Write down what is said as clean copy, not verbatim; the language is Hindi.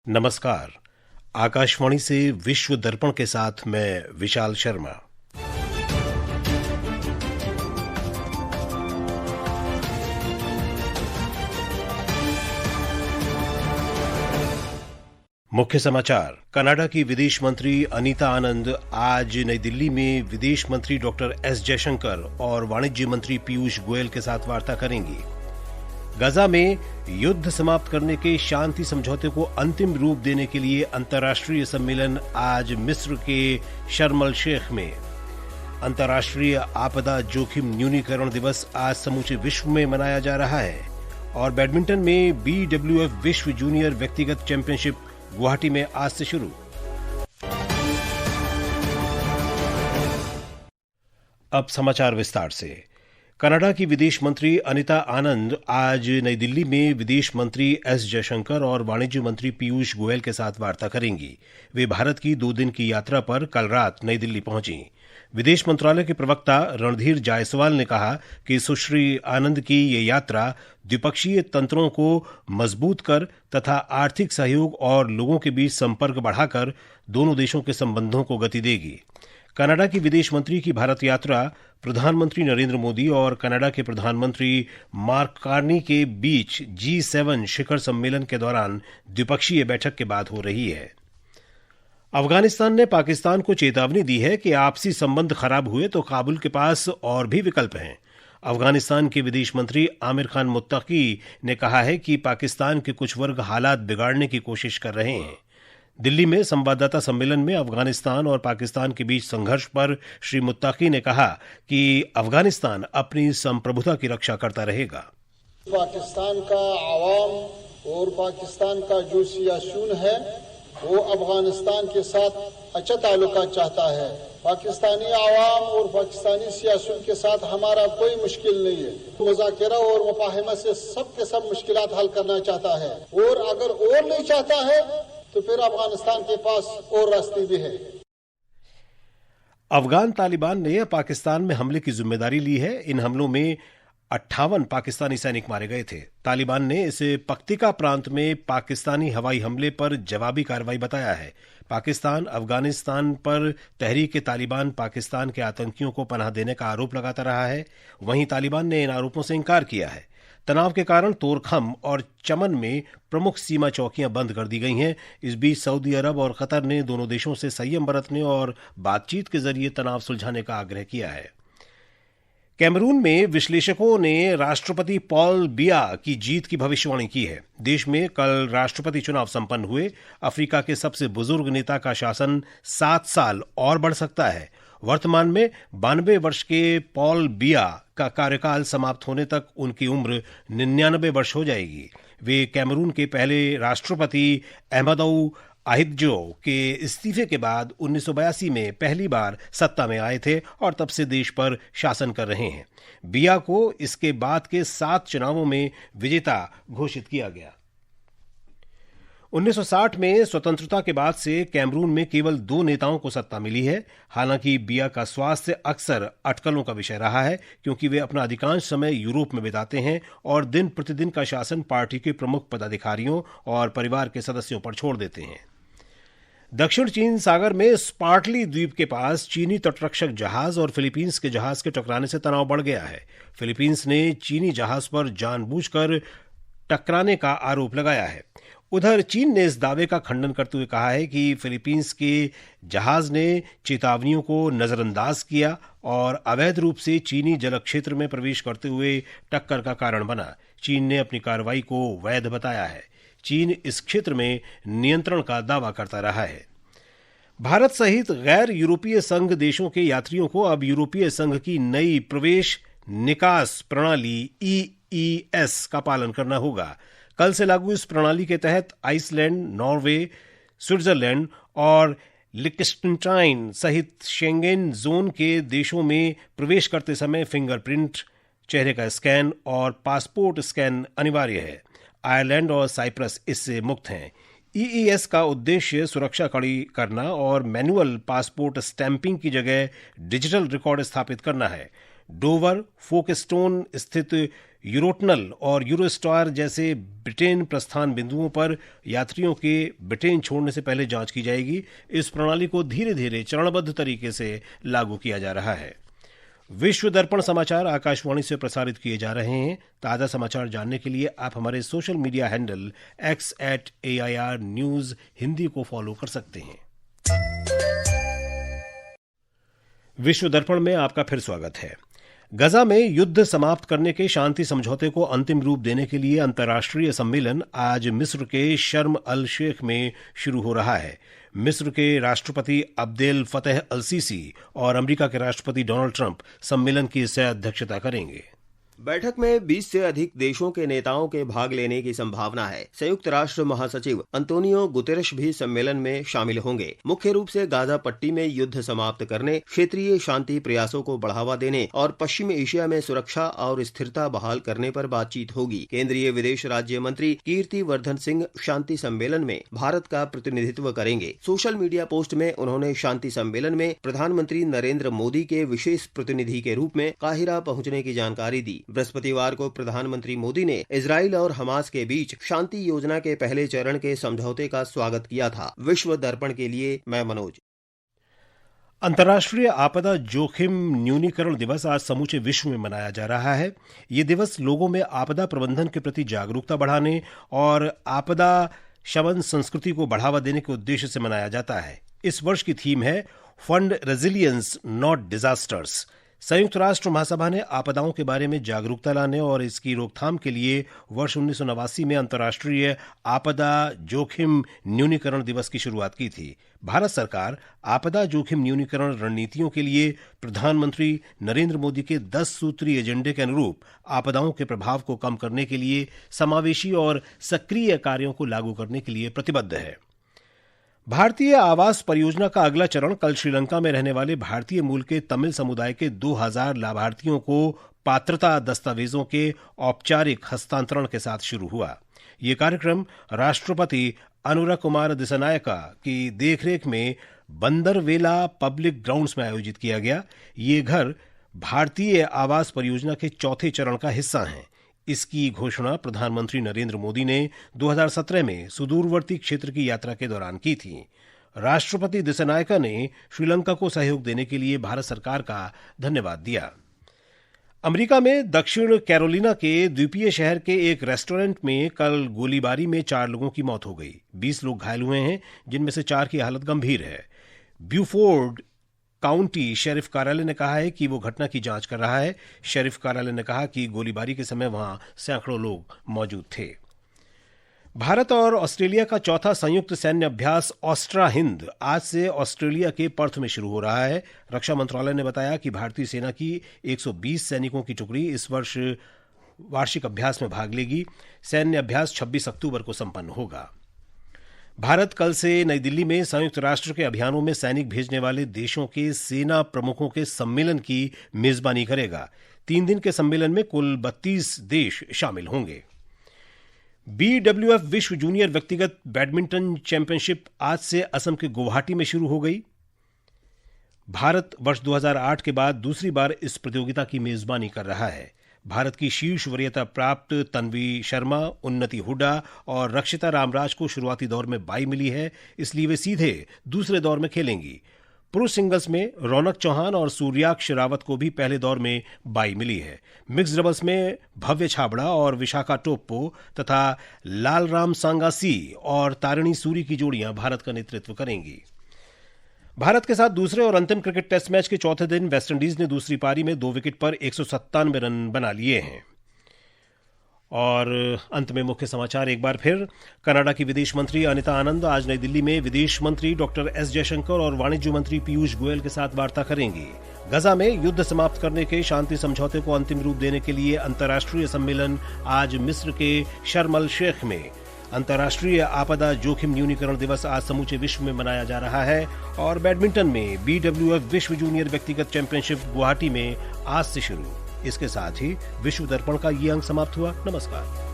नमस्कार। आकाशवाणी से विश्व दर्पण के साथ मैं विशाल शर्मा। मुख्य समाचार। कनाडा की विदेश मंत्री अनीता आनंद आज नई दिल्ली में विदेश मंत्री डॉक्टर एस जयशंकर और वाणिज्य मंत्री पीयूष गोयल के साथ वार्ता करेंगी। गाजा में युद्ध समाप्त करने के शांति समझौते को अंतिम रूप देने के लिए अंतर्राष्ट्रीय सम्मेलन आज मिस्र के शर्म अल शेख में। अंतर्राष्ट्रीय आपदा जोखिम न्यूनीकरण दिवस आज समूचे विश्व में मनाया जा रहा है। और बैडमिंटन में BWF विश्व जूनियर व्यक्तिगत चैंपियनशिप गुवाहाटी में आज से शुरू। अब समाचार विस्तार से। कनाडा की विदेश मंत्री अनीता आनंद आज नई दिल्ली में विदेश मंत्री एस जयशंकर और वाणिज्य मंत्री पीयूष गोयल के साथ वार्ता करेंगी। वे भारत की 2 दिन की यात्रा पर कल रात नई दिल्ली पहुंची। विदेश मंत्रालय के प्रवक्ता रणधीर जायसवाल ने कहा कि सुश्री आनंद की ये यात्रा द्विपक्षीय तंत्रों को मजबूत कर तथा आर्थिक सहयोग और लोगों के बीच संपर्क बढ़ाकर दोनों देशों के संबंधों को गति देगी। कनाडा की विदेश मंत्री की भारत यात्रा प्रधानमंत्री नरेंद्र मोदी और कनाडा के प्रधानमंत्री मार्क कार्नी के बीच G7 शिखर सम्मेलन के दौरान द्विपक्षीय बैठक के बाद हो रही है। अफगानिस्तान ने पाकिस्तान को चेतावनी दी है कि आपसी संबंध खराब हुए तो काबुल के पास और भी विकल्प हैं। अफगानिस्तान के विदेश मंत्री आमिर खान मुत्तकी ने कहा है कि पाकिस्तान के कुछ वर्ग हालात बिगाड़ने की कोशिश कर रहे हैं। दिल्ली में संवाददाता सम्मेलन में अफगानिस्तान और पाकिस्तान के बीच संघर्ष पर श्री मुत्तकी ने कहा कि अफगानिस्तान अपनी संप्रभुता की रक्षा करता रहेगा। पाकिस्तान का आवाम और पाकिस्तान का जो सियासून है वो अफगानिस्तान के साथ अच्छा ताल्लुकात चाहता है। पाकिस्तानी आवाम और पाकिस्तानी सियासून के साथ हमारा कोई मुश्किल नहीं है। मुज़ाकरा और मुफाहिमा से सब के सब मुश्किलात हल करना चाहता है और अगर और नहीं चाहता है तो फिर अफगानिस्तान के पास और रास्ते भी है। अफगान तालिबान ने पाकिस्तान में हमले की जिम्मेदारी ली है। इन हमलों में 58 पाकिस्तानी सैनिक मारे गए थे। तालिबान ने इसे पक्तिका प्रांत में पाकिस्तानी हवाई हमले पर जवाबी कार्रवाई बताया है। पाकिस्तान अफगानिस्तान पर तहरीक-ए-तालिबान पाकिस्तान के आतंकियों को पनाह देने का आरोप लगाता रहा है। वहीं तालिबान ने इन आरोपों से इंकार किया है। तनाव के कारण तोरखम और चमन में प्रमुख सीमा चौकियां बंद कर दी गई हैं। इस बीच सऊदी अरब और कतर ने दोनों देशों से संयम बरतने और बातचीत के जरिए तनाव सुलझाने का आग्रह किया है। कैमरून में विश्लेषकों ने राष्ट्रपति पॉल बिया की जीत की भविष्यवाणी की है। देश में कल राष्ट्रपति चुनाव संपन्न हुए। अफ्रीका के सबसे बुजुर्ग नेता का शासन 7 साल और बढ़ सकता है। वर्तमान में 92 वर्ष के पॉल बिया का कार्यकाल समाप्त होने तक उनकी उम्र 99 वर्ष हो जाएगी। वे कैमरून के पहले राष्ट्रपति अहमदऊ आहिदजो के इस्तीफे के बाद 1982 में पहली बार सत्ता में आए थे और तब से देश पर शासन कर रहे हैं। बिया को इसके बाद के 7 चुनावों में विजेता घोषित किया गया। 1960 में स्वतंत्रता के बाद से कैमरून में केवल 2 नेताओं को सत्ता मिली है। हालांकि बिया का स्वास्थ्य अक्सर अटकलों का विषय रहा है क्योंकि वे अपना अधिकांश समय यूरोप में बिताते हैं और दिन प्रतिदिन का शासन पार्टी के प्रमुख पदाधिकारियों और परिवार के सदस्यों पर छोड़ देते हैं। दक्षिण चीन सागर में स्पार्टली द्वीप के पास चीनी तटरक्षक जहाज और फिलीपींस के जहाज के टकराने से तनाव बढ़ गया है। फिलीपींस ने चीनी जहाज पर जानबूझकर टकराने का आरोप लगाया है। उधर चीन ने इस दावे का खंडन करते हुए कहा है कि फिलीपींस के जहाज ने चेतावनियों को नजरअंदाज किया और अवैध रूप से चीनी जल क्षेत्र में प्रवेश करते हुए टक्कर का कारण बना। चीन ने अपनी कार्रवाई को वैध बताया है। चीन इस क्षेत्र में नियंत्रण का दावा करता रहा है। भारत सहित गैर यूरोपीय संघ देशों के यात्रियों को अब यूरोपीय संघ की नई प्रवेश निकास प्रणाली EES का पालन करना होगा। कल से लागू इस प्रणाली के तहत आइसलैंड, नॉर्वे, स्विट्जरलैंड और लिechtenstein सहित शेंगेन जोन के देशों में प्रवेश करते समय फिंगरप्रिंट, चेहरे का स्कैन और पासपोर्ट स्कैन अनिवार्य है। आयरलैंड और साइप्रस इससे मुक्त हैं। EES का उद्देश्य सुरक्षा कड़ी करना और मैनुअल पासपोर्ट स्टैंपिंग की जगह डिजिटल रिकॉर्ड स्थापित करना है। डोवर, फोकस्टोन स्थित यूरोटनल और यूरोस्टार जैसे ब्रिटेन प्रस्थान बिंदुओं पर यात्रियों के ब्रिटेन छोड़ने से पहले जांच की जाएगी। इस प्रणाली को धीरे धीरे चरणबद्ध तरीके से लागू किया जा रहा है। विश्व दर्पण समाचार आकाशवाणी से प्रसारित किए जा रहे हैं। ताज़ा समाचार जानने के लिए आप हमारे social media handle x@AIR News Hindi को फॉलो कर सकते हैं। विश्व दर्पण में आपका फिर स्वागत है। गजा में युद्ध समाप्त करने के शांति समझौते को अंतिम रूप देने के लिए अंतर्राष्ट्रीय सम्मेलन आज मिस्र के शर्म अल शेख में शुरू हो रहा है। मिस्र के राष्ट्रपति अब्देल फतेह अल सीसी और अमेरिका के राष्ट्रपति डोनाल्ड ट्रंप सम्मेलन की सह अध्यक्षता करेंगे। बैठक में 20 से अधिक देशों के नेताओं के भाग लेने की संभावना है। संयुक्त राष्ट्र महासचिव अंतोनियो गुतेरेश भी सम्मेलन में शामिल होंगे। मुख्य रूप से गाजा पट्टी में युद्ध समाप्त करने, क्षेत्रीय शांति प्रयासों को बढ़ावा देने और पश्चिम एशिया में सुरक्षा और स्थिरता बहाल करने पर बातचीत होगी। केंद्रीय विदेश राज्य मंत्री कीर्ति वर्धन सिंह शांति सम्मेलन में भारत का प्रतिनिधित्व करेंगे। सोशल मीडिया पोस्ट में उन्होंने शांति सम्मेलन में प्रधानमंत्री नरेंद्र मोदी के विशेष प्रतिनिधि के रूप में काहिरा पहुंचने की जानकारी दी। बृहस्पतिवार को प्रधानमंत्री मोदी ने इजराइल और हमास के बीच शांति योजना के पहले चरण के समझौते का स्वागत किया था। विश्व दर्पण के लिए मैं मनोज। अंतर्राष्ट्रीय आपदा जोखिम न्यूनीकरण दिवस आज समूचे विश्व में मनाया जा रहा है। ये दिवस लोगों में आपदा प्रबंधन के प्रति जागरूकता बढ़ाने और आपदा शमन संस्कृति को बढ़ावा देने के उद्देश्य से मनाया जाता है। इस वर्ष की थीम है फंड रेजिलियंस नॉट डिजास्टर्स। संयुक्त राष्ट्र महासभा ने आपदाओं के बारे में जागरूकता लाने और इसकी रोकथाम के लिए वर्ष 1989 में अंतर्राष्ट्रीय आपदा जोखिम न्यूनीकरण दिवस की शुरुआत की थी। भारत सरकार आपदा जोखिम न्यूनीकरण रणनीतियों के लिए प्रधानमंत्री नरेंद्र मोदी के 10 सूत्रीय एजेंडे के अनुरूप आपदाओं के प्रभाव को कम करने के लिए समावेशी और सक्रिय कार्यों को लागू करने के लिए प्रतिबद्ध है। भारतीय आवास परियोजना का अगला चरण कल श्रीलंका में रहने वाले भारतीय मूल के तमिल समुदाय के 2000 लाभार्थियों को पात्रता दस्तावेजों के औपचारिक हस्तांतरण के साथ शुरू हुआ। ये कार्यक्रम राष्ट्रपति अनुरा कुमार दिसनायका की देखरेख में बंदरवेला पब्लिक ग्राउंड्स में आयोजित किया गया। ये घर भारतीय आवास परियोजना के चौथे चरण का हिस्सा हैं। इसकी घोषणा प्रधानमंत्री नरेंद्र मोदी ने 2017 में सुदूरवर्ती क्षेत्र की यात्रा के दौरान की थी। राष्ट्रपति दिसनायका ने श्रीलंका को सहयोग देने के लिए भारत सरकार का धन्यवाद दिया। अमेरिका में दक्षिण कैरोलिना के द्वीपीय शहर के एक रेस्टोरेंट में कल गोलीबारी में 4 लोगों की मौत हो गई। 20 लोग घायल हुए हैं, जिनमें से 4 की हालत गंभीर है। ब्यूफोर्ड काउंटी शेरिफ कार्यालय ने कहा है कि वो घटना की जांच कर रहा है। शेरिफ कार्यालय ने कहा कि गोलीबारी के समय वहां सैकड़ों लोग मौजूद थे। भारत और ऑस्ट्रेलिया का चौथा संयुक्त सैन्य अभ्यास ऑस्ट्रा हिंद आज से ऑस्ट्रेलिया के पर्थ में शुरू हो रहा है। रक्षा मंत्रालय ने बताया कि भारतीय सेना की 120 सैनिकों की टुकड़ी इस वर्ष वार्षिक अभ्यास में भाग लेगी। सैन्य अभ्यास 26 अक्टूबर को संपन्न होगा। भारत कल से नई दिल्ली में संयुक्त राष्ट्र के अभियानों में सैनिक भेजने वाले देशों के सेना प्रमुखों के सम्मेलन की मेजबानी करेगा। 3 दिन के सम्मेलन में कुल 32 देश शामिल होंगे। BWF विश्व जूनियर व्यक्तिगत बैडमिंटन चैंपियनशिप आज से असम के गुवाहाटी में शुरू हो गई। भारत वर्ष 2008 के बाद दूसरी बार इस प्रतियोगिता की मेजबानी कर रहा है। भारत की शीर्ष वरीयता प्राप्त तन्वी शर्मा, उन्नति हुड्डा और रक्षिता रामराज को शुरुआती दौर में बाई मिली है, इसलिए वे सीधे दूसरे दौर में खेलेंगी। पुरुष सिंगल्स में रौनक चौहान और सूर्याक्ष रावत को भी पहले दौर में बाई मिली है। मिक्स डबल्स में भव्य छाबड़ा और विशाखा टोप्पो तथा लालराम सांगासी और तारिणी सूरी की जोड़ियां भारत का नेतृत्व करेंगी। भारत के साथ दूसरे और अंतिम क्रिकेट टेस्ट मैच के चौथे दिन वेस्टइंडीज ने दूसरी पारी में 2 विकेट पर 197 रन बना लिए हैं। और अंत में मुख्य समाचार एक बार फिर। कनाडा की विदेश मंत्री अनिता आनंद आज नई दिल्ली में विदेश मंत्री डॉक्टर एस जयशंकर और वाणिज्य मंत्री पीयूष गोयल के साथ वार्ता करेंगी। गजा में युद्ध समाप्त करने के शांति समझौते को अंतिम रूप देने के लिए अंतर्राष्ट्रीय सम्मेलन आज मिस्र के शर्म अल शेख में। अंतर्राष्ट्रीय आपदा जोखिम न्यूनीकरण दिवस आज समूचे विश्व में मनाया जा रहा है। और बैडमिंटन में BWF विश्व जूनियर व्यक्तिगत चैंपियनशिप गुवाहाटी में आज से शुरू। इसके साथ ही विश्व दर्पण का ये अंक समाप्त हुआ। नमस्कार।